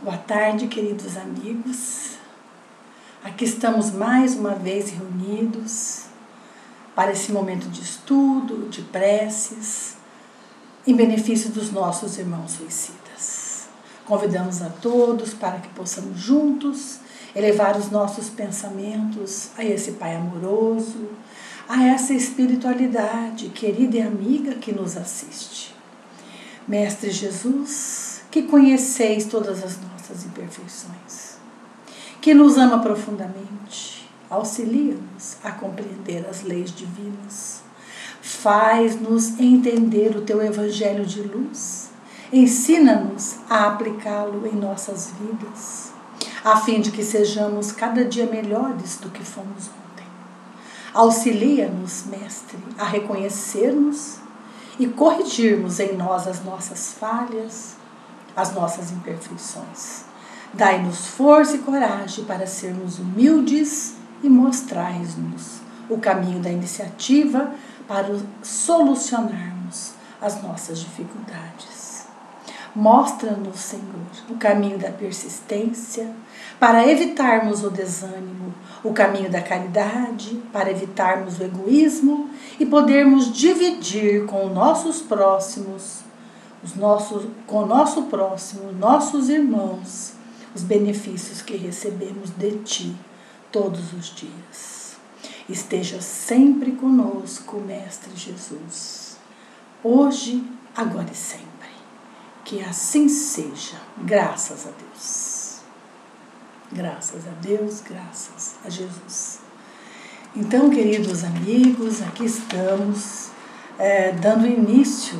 Boa tarde, queridos amigos. Aqui estamos mais uma vez reunidos para esse momento de estudo, de preces, em benefício dos nossos irmãos suicidas. Convidamos a todos para que possamos juntos elevar os nossos pensamentos a esse Pai amoroso, a essa espiritualidade querida e amiga que nos assiste. Mestre Jesus, que conheceis todas as nossas imperfeições, que nos ama profundamente, auxilia-nos a compreender as leis divinas, faz-nos entender o Teu Evangelho de luz, ensina-nos a aplicá-lo em nossas vidas, a fim de que sejamos cada dia melhores do que fomos ontem. Auxilia-nos, Mestre, a reconhecermos e corrigirmos em nós as nossas falhas, as nossas imperfeições. Dai-nos força e coragem para sermos humildes e mostrai-nos o caminho da iniciativa para solucionarmos as nossas dificuldades. Mostra-nos, Senhor, o caminho da persistência para evitarmos o desânimo, o caminho da caridade para evitarmos o egoísmo e podermos dividir com nossos próximos, com o nosso próximo, nossos irmãos, os benefícios que recebemos de Ti todos os dias. Esteja sempre conosco, Mestre Jesus, hoje, agora e sempre. Que assim seja, graças a Deus. Graças a Deus, graças a Jesus. Então, queridos amigos, aqui estamos dando início,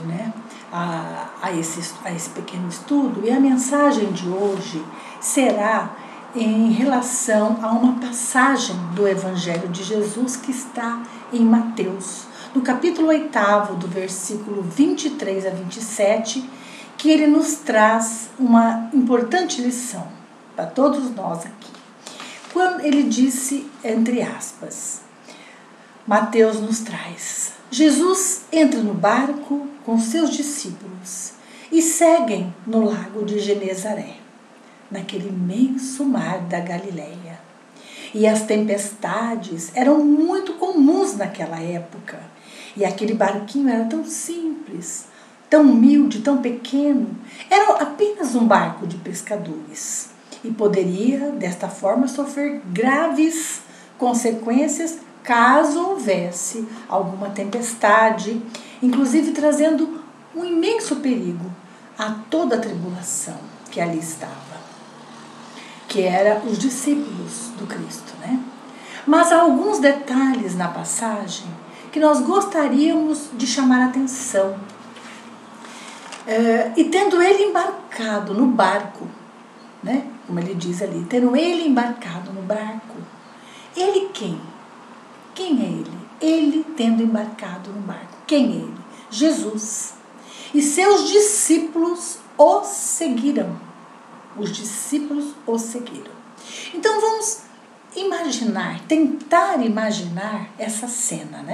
a esse pequeno estudo, e a mensagem de hoje será em relação a uma passagem do Evangelho de Jesus que está em Mateus, no capítulo 8, do versículo 23 a 27, que ele nos traz uma importante lição para todos nós aqui. Quando ele disse, entre aspas, Mateus nos traz: Jesus entra no barco com seus discípulos e seguem no lago de Genezaré, naquele imenso mar da Galileia. E as tempestades eram muito comuns naquela época, e aquele barquinho era tão simples, tão humilde, tão pequeno, era apenas um barco de pescadores, e poderia, desta forma, sofrer graves consequências caso houvesse alguma tempestade, inclusive trazendo um imenso perigo a toda a tribulação que ali estava, que era os discípulos do Cristo, Mas há alguns detalhes na passagem que nós gostaríamos de chamar a atenção. E tendo ele embarcado no barco, como ele diz ali, tendo ele embarcado no barco, ele quem? Quem é ele? Ele tendo embarcado no barco. Quem é ele? Jesus. E seus discípulos o seguiram. Os discípulos o seguiram. Então vamos imaginar, tentar imaginar essa cena,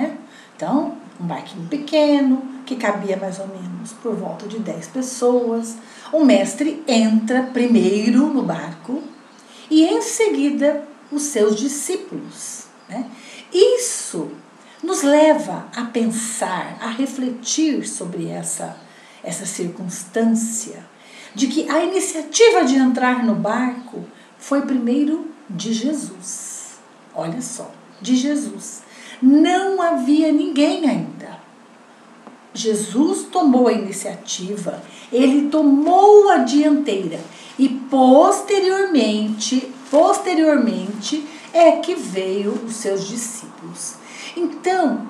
Então, um barquinho pequeno, que cabia mais ou menos por volta de 10 pessoas. O mestre entra primeiro no barco e em seguida os seus discípulos. Isso nos leva a pensar, a refletir sobre essa circunstância de que a iniciativa de entrar no barco foi primeiro de Jesus. Olha só, de Jesus. Não havia ninguém ainda. Jesus tomou a iniciativa, ele tomou a dianteira e posteriormente é que veio os seus discípulos. Então,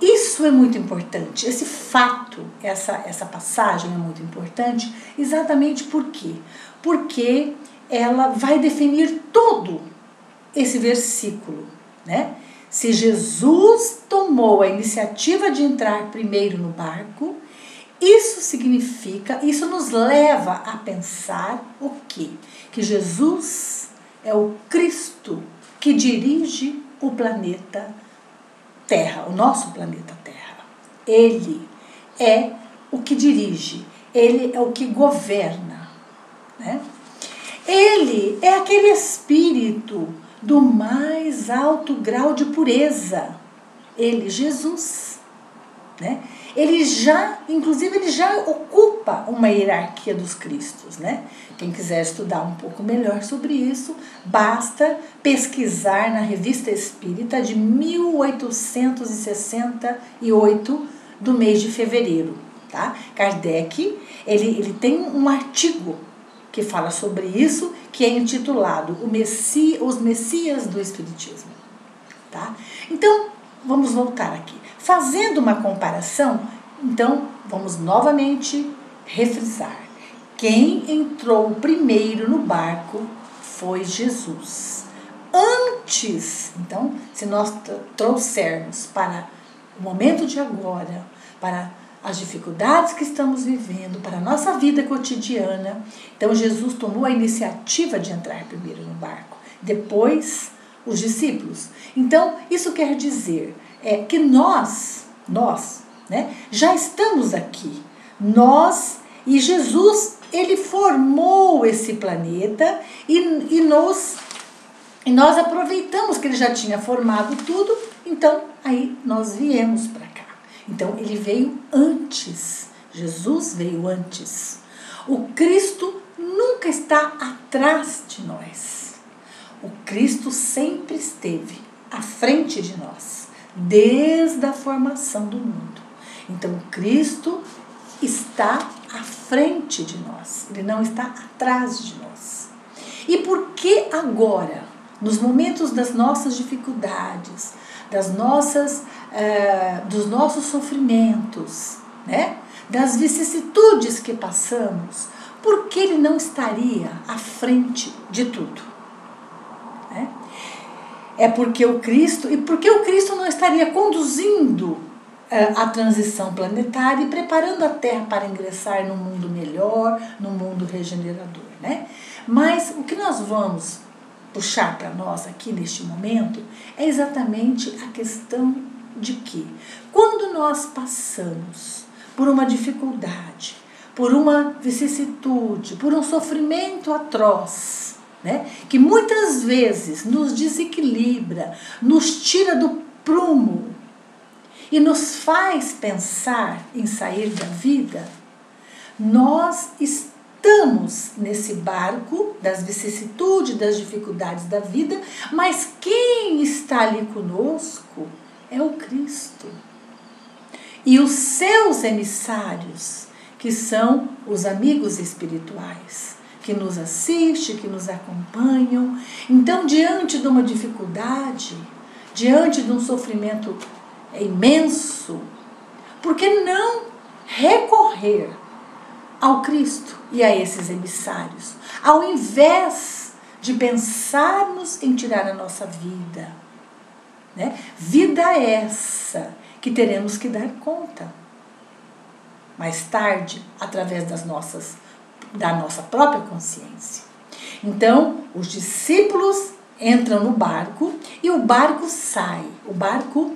isso é muito importante, esse fato, essa passagem é muito importante, exatamente por quê? Porque ela vai definir todo esse versículo, Se Jesus tomou a iniciativa de entrar primeiro no barco, isso nos leva a pensar o quê? Que Jesus é o Cristo que dirige o planeta Terra, o nosso planeta Terra. Ele é o que dirige, ele é o que governa. né? Ele é aquele espírito do mais alto grau de pureza. Ele, Jesus, né? Inclusive, ele já ocupa uma hierarquia dos Cristos, né? Quem quiser estudar um pouco melhor sobre isso, basta pesquisar na Revista Espírita de 1868, do mês de fevereiro, tá? Kardec, ele tem um artigo que fala sobre isso, que é intitulado Os Messias do Espiritismo, tá? Então, vamos voltar aqui. Fazendo uma comparação, então, vamos novamente refrisar. Quem entrou primeiro no barco foi Jesus. Antes, então, se nós trouxermos para o momento de agora, para as dificuldades que estamos vivendo, para a nossa vida cotidiana, então Jesus tomou a iniciativa de entrar primeiro no barco, depois os discípulos. Então, isso quer dizer que nós, né, já estamos aqui. E Jesus, ele formou esse planeta e nós aproveitamos que ele já tinha formado tudo, então aí nós viemos para cá. Então ele veio antes, Jesus veio antes. O Cristo nunca está atrás de nós. O Cristo sempre esteve à frente de nós, desde a formação do mundo. Então o Cristo está à frente de nós, ele não está atrás de nós. E por que agora, nos momentos das nossas dificuldades, dos nossos sofrimentos, né? Das vicissitudes que passamos, por que ele não estaria à frente de tudo? Né? Porque o Cristo não estaria conduzindo a transição planetária e preparando a Terra para ingressar num mundo melhor, num mundo regenerador, né? Mas o que nós vamos puxar para nós aqui neste momento é exatamente a questão de que quando nós passamos por uma dificuldade, por uma vicissitude, por um sofrimento atroz, né, que muitas vezes nos desequilibra, nos tira do prumo e nos faz pensar em sair da vida, nós estamos nesse barco das vicissitudes, das dificuldades da vida, mas quem está ali conosco é o Cristo. E os seus emissários, que são os amigos espirituais, que nos assistem, que nos acompanham. Então, diante de uma dificuldade, diante de um sofrimento imenso, por que não recorrer ao Cristo e a esses emissários, ao invés de pensarmos em tirar a nossa vida, né? Vida essa que teremos que dar conta mais tarde, através da nossa própria consciência. Então, os discípulos entram no barco e o barco sai, o barco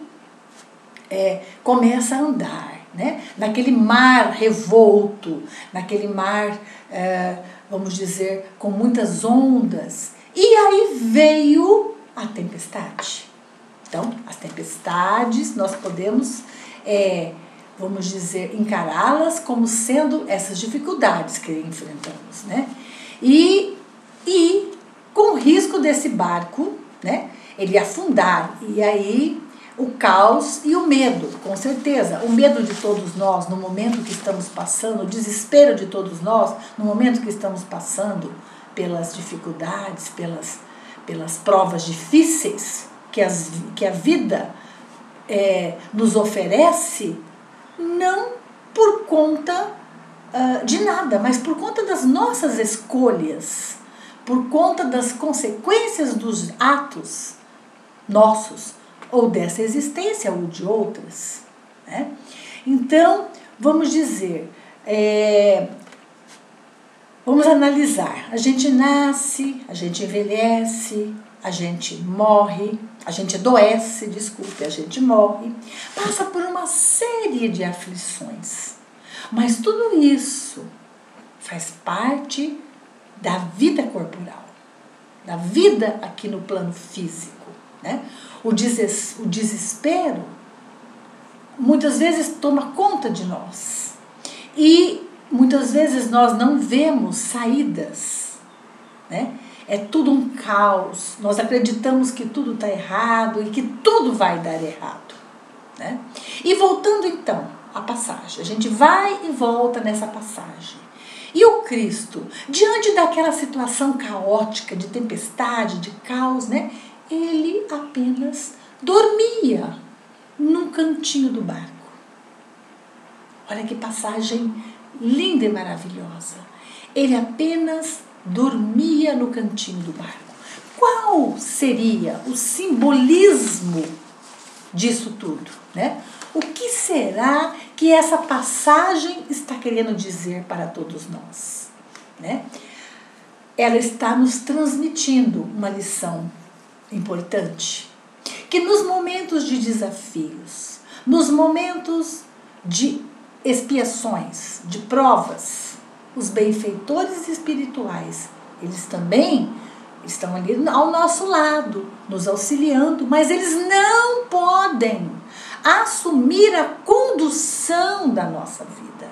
começa a andar, né? Naquele mar revolto, naquele mar, vamos dizer, com muitas ondas. E aí veio a tempestade. Então, as tempestades, nós podemos, vamos dizer, encará-las como sendo essas dificuldades que enfrentamos, né? E com o risco desse barco, né, ele afundar, e aí o caos e o medo, com certeza, o medo de todos nós no momento que estamos passando, o desespero de todos nós no momento que estamos passando pelas dificuldades, pelas provas difíceis que a vida nos oferece, não por conta de nada, mas por conta das nossas escolhas, por conta das consequências dos atos nossos, ou dessa existência, ou de outras, né? Então, vamos dizer, vamos analisar. A gente nasce, a gente envelhece, a gente morre, a gente adoece, a gente morre, passa por uma série de aflições. Mas tudo isso faz parte da vida corporal, da vida aqui no plano físico, né? O desespero muitas vezes toma conta de nós e muitas vezes nós não vemos saídas, né? É tudo um caos, nós acreditamos que tudo está errado e que tudo vai dar errado, né? E voltando então à passagem, a gente vai e volta nessa passagem. E o Cristo, diante daquela situação caótica, de tempestade, de caos, né? Ele apenas dormia num cantinho do barco. Olha que passagem linda e maravilhosa. Ele apenas dormia no cantinho do barco. Qual seria o simbolismo disso tudo, né? O que será que essa passagem está querendo dizer para todos nós, né? Ela está nos transmitindo uma lição importante, que nos momentos de desafios, nos momentos de expiações, de provas, os benfeitores espirituais, eles também estão ali ao nosso lado, nos auxiliando, mas eles não podem assumir a condução da nossa vida.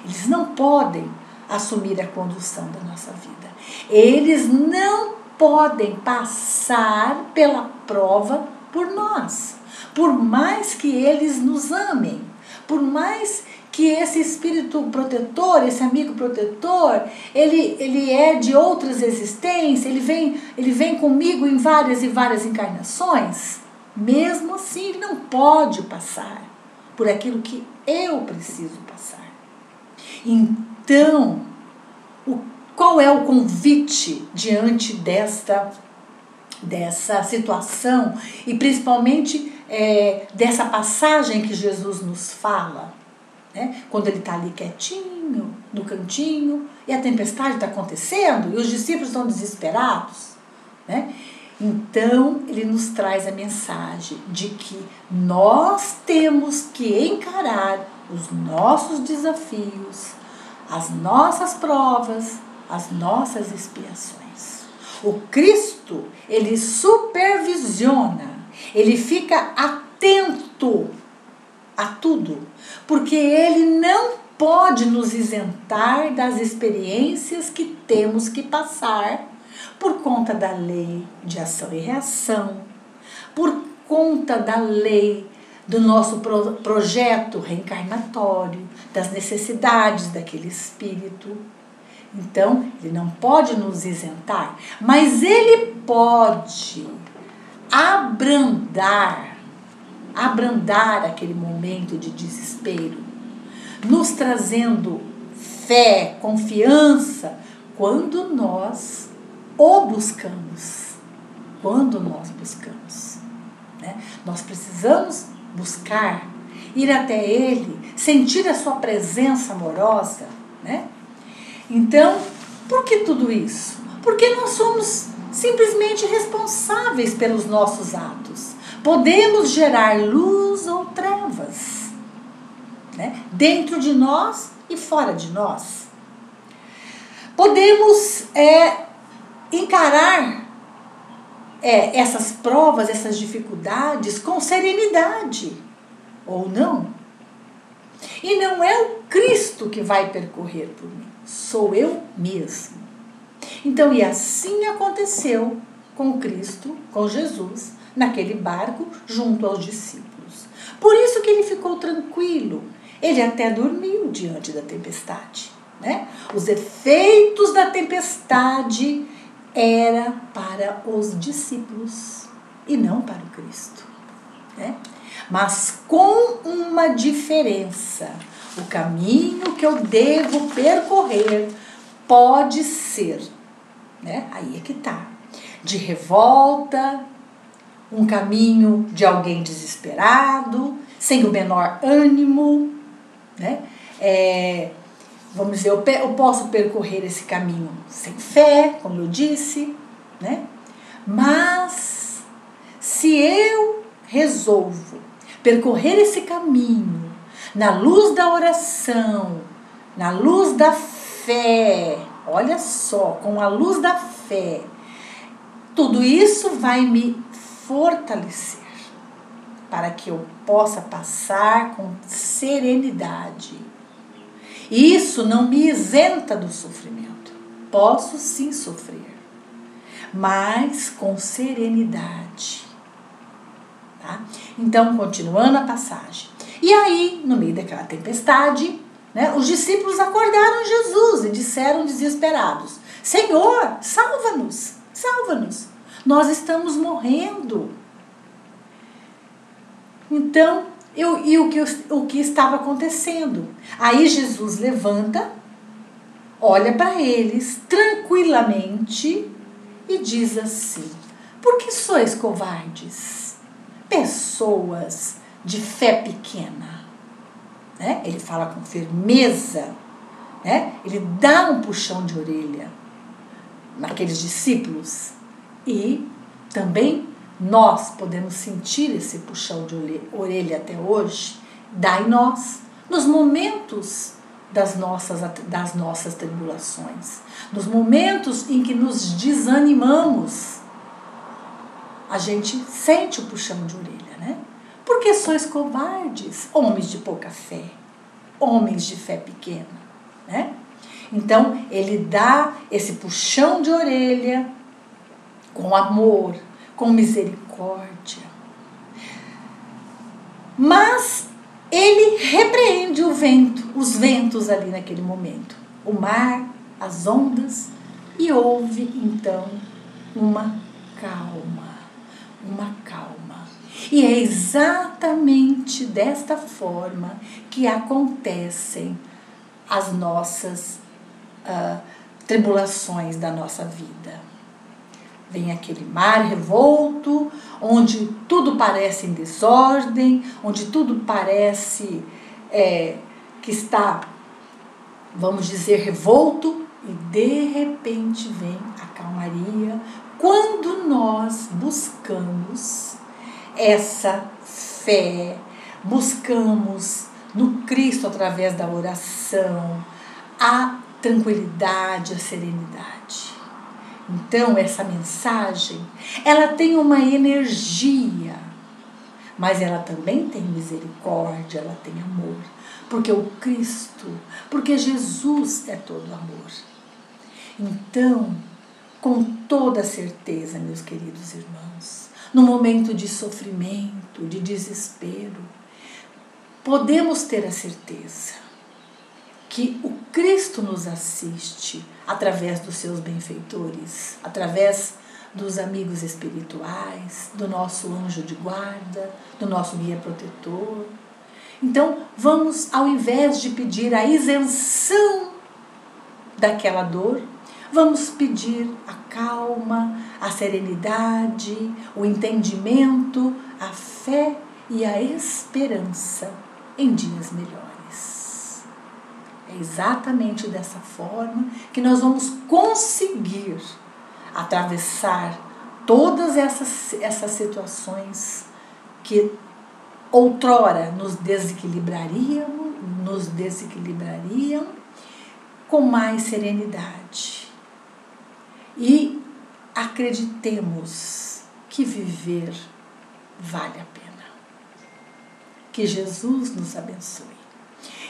Eles não podem assumir a condução da nossa vida. Eles não podem passar pela prova por nós. Por mais que eles nos amem, por mais que esse espírito protetor, esse amigo protetor, ele é de outras existências, ele vem comigo em várias e várias encarnações, mesmo assim ele não pode passar por aquilo que eu preciso passar. Então, qual é o convite diante dessa situação e principalmente dessa passagem que Jesus nos fala, né? Quando ele está ali quietinho, no cantinho, e a tempestade está acontecendo, e os discípulos estão desesperados, né? Então, ele nos traz a mensagem de que nós temos que encarar os nossos desafios, as nossas provas, as nossas expiações. O Cristo, ele supervisiona, ele fica atento a tudo, porque ele não pode nos isentar das experiências que temos que passar por conta da lei de ação e reação, por conta da lei do nosso projeto reencarnatório, das necessidades daquele espírito. Então, ele não pode nos isentar, mas ele pode abrandar aquele momento de desespero, nos trazendo fé, confiança, quando nós o buscamos. Quando nós buscamos, né? Nós precisamos buscar, ir até ele, sentir a sua presença amorosa, né? Então, por que tudo isso? Porque nós somos simplesmente responsáveis pelos nossos atos. Podemos gerar luz ou trevas, né? Dentro de nós e fora de nós. Podemos encarar essas provas, essas dificuldades com serenidade, ou não. E não é o Cristo que vai percorrer por mim, sou eu mesmo. Então, e assim aconteceu com Cristo, com Jesus, naquele barco, junto aos discípulos. Por isso que ele ficou tranquilo, ele até dormiu diante da tempestade, né? Os efeitos da tempestade era para os discípulos e não para o Cristo, né? Mas com uma diferença: o caminho que eu devo percorrer pode ser, né? Aí é que tá, de revolta, um caminho de alguém desesperado, sem o menor ânimo, né? Vamos dizer, eu posso percorrer esse caminho sem fé, como eu disse, né? Mas se eu resolvo percorrer esse caminho na luz da oração, na luz da fé, olha só, com a luz da fé, tudo isso vai me fortalecer para que eu possa passar com serenidade. E isso não me isenta do sofrimento. Posso sim sofrer, mas com serenidade. Tá? Então, continuando a passagem. E aí, no meio daquela tempestade, né, os discípulos acordaram Jesus e disseram desesperados: Senhor, salva-nos, salva-nos. Nós estamos morrendo. Então, o que estava acontecendo? Aí Jesus levanta, olha para eles tranquilamente e diz assim: por que sois covardes? Pessoas de fé pequena. Né? Ele fala com firmeza, né? Ele dá um puxão de orelha naqueles discípulos e também nós podemos sentir esse puxão de orelha até hoje, dá em nós, nos momentos das nossas tribulações, nos momentos em que nos desanimamos, a gente sente o puxão de orelha, né? Porque sois covardes, homens de pouca fé, homens de fé pequena, né? Então, ele dá esse puxão de orelha com amor, com misericórdia. Mas ele repreende os ventos ali naquele momento, o mar, as ondas, e houve então uma calma. E é exatamente desta forma que acontecem as nossas tribulações da nossa vida. Vem aquele mar revolto, onde tudo parece em desordem, onde tudo parece que está, vamos dizer, revolto, e de repente vem a calmaria, quando nós buscamos essa fé, buscamos no Cristo através da oração, a tranquilidade, a serenidade. Então, essa mensagem, ela tem uma energia, mas ela também tem misericórdia, ela tem amor. Porque o Cristo, porque Jesus é todo amor. Então, com toda certeza, meus queridos irmãos, no momento de sofrimento, de desespero, podemos ter a certeza que o Cristo nos assiste através dos seus benfeitores, através dos amigos espirituais, do nosso anjo de guarda, do nosso guia protetor. Então, vamos, ao invés de pedir a isenção daquela dor, vamos pedir a calma, a serenidade, o entendimento, a fé e a esperança em dias melhores. É exatamente dessa forma que nós vamos conseguir atravessar todas essas situações que outrora nos desequilibrariam com mais serenidade. E acreditemos que viver vale a pena. Que Jesus nos abençoe.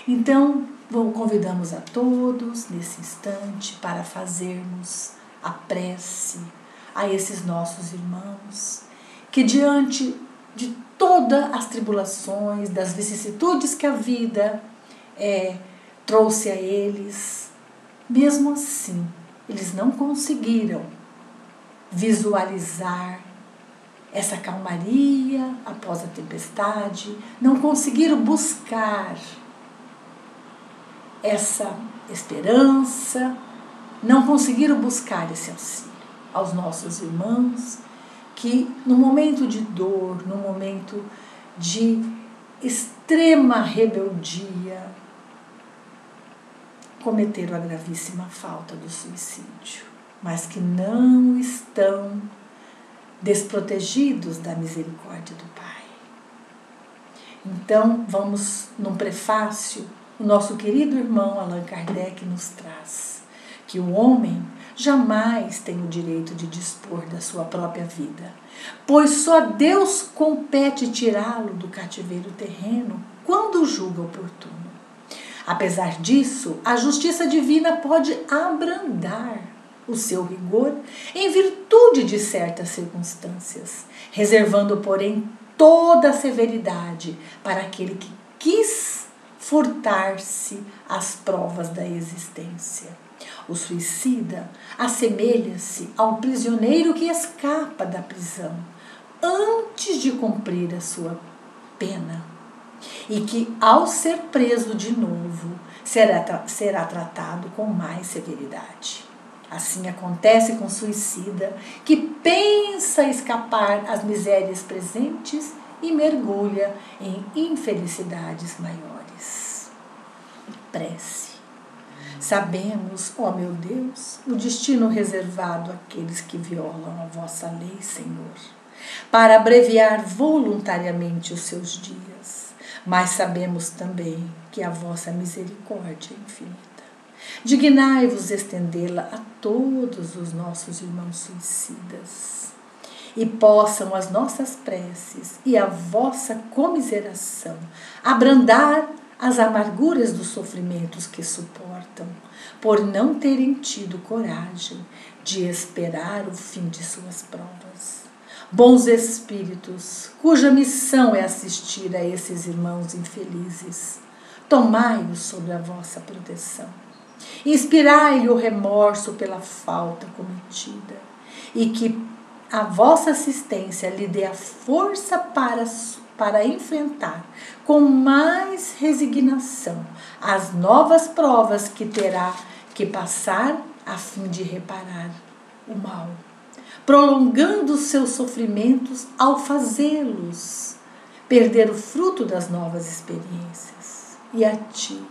Então, convidamos a todos nesse instante para fazermos a prece a esses nossos irmãos que, diante de todas as tribulações, das vicissitudes que a vida trouxe a eles, mesmo assim, eles não conseguiram visualizar essa calmaria após a tempestade, não conseguiram buscar essa esperança, não conseguiram buscar esse auxílio aos nossos irmãos que, no momento de dor, no momento de extrema rebeldia, cometeram a gravíssima falta do suicídio, mas que não estão desprotegidos da misericórdia do Pai. Então, vamos, num prefácio, o nosso querido irmão Allan Kardec nos traz que o homem jamais tem o direito de dispor da sua própria vida, pois só Deus compete tirá-lo do cativeiro terreno quando julga oportuno. Apesar disso, a justiça divina pode abrandar o seu rigor em virtude de certas circunstâncias, reservando, porém, toda a severidade para aquele que quis furtar-se às provas da existência. O suicida assemelha-se ao prisioneiro que escapa da prisão antes de cumprir a sua pena e que, ao ser preso de novo, será tratado com mais severidade. Assim acontece com o suicida que pensa escapar às misérias presentes e mergulha em infelicidades maiores. Prece. Sabemos, ó meu Deus, o destino reservado àqueles que violam a vossa lei, Senhor, para abreviar voluntariamente os seus dias, mas sabemos também que a vossa misericórdia é infinita. Dignai-vos estendê-la a todos os nossos irmãos suicidas, e possam as nossas preces e a vossa comiseração abrandar as amarguras dos sofrimentos que suportam, por não terem tido coragem de esperar o fim de suas provas. Bons espíritos, cuja missão é assistir a esses irmãos infelizes, tomai-os sob a vossa proteção. Inspirai-lhe o remorso pela falta cometida, e que a vossa assistência lhe dê a força para enfrentar com mais resignação as novas provas que terá que passar a fim de reparar o mal, prolongando os seus sofrimentos ao fazê-los perder o fruto das novas experiências. E a ti,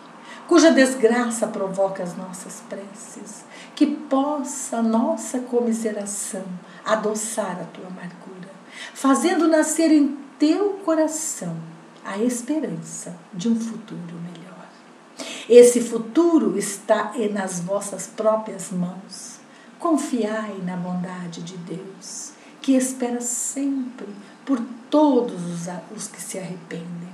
cuja desgraça provoca as nossas preces, que possa a nossa comiseração adoçar a tua amargura, fazendo nascer em teu coração a esperança de um futuro melhor. Esse futuro está nas vossas próprias mãos. Confiai na bondade de Deus, que espera sempre por todos os que se arrependem,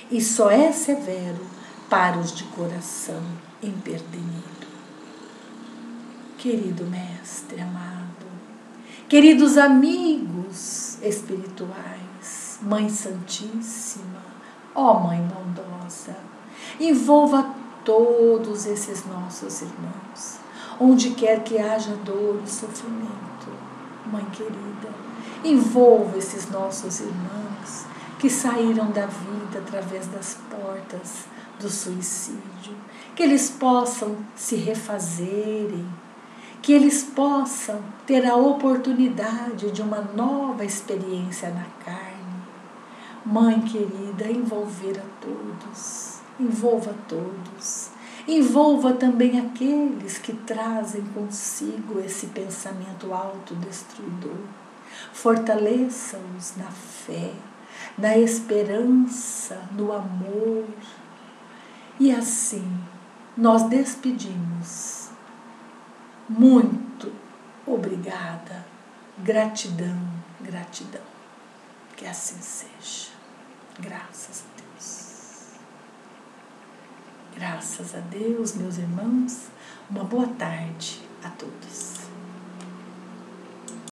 e só é severo para os de coração empedernido. Querido Mestre amado, queridos amigos espirituais, Mãe Santíssima, ó Mãe bondosa, envolva todos esses nossos irmãos, onde quer que haja dor e sofrimento. Mãe querida, envolva esses nossos irmãos que saíram da vida através das portas do suicídio, que eles possam se refazerem, que eles possam ter a oportunidade de uma nova experiência na carne. Mãe querida, envolver a todos, envolva todos, envolva também aqueles que trazem consigo esse pensamento autodestruidor. Fortaleça-os na fé, na esperança, no amor. E assim, nós despedimos. Muito obrigada, gratidão, gratidão. Que assim seja. Graças a Deus. Graças a Deus, meus irmãos. Uma boa tarde a todos.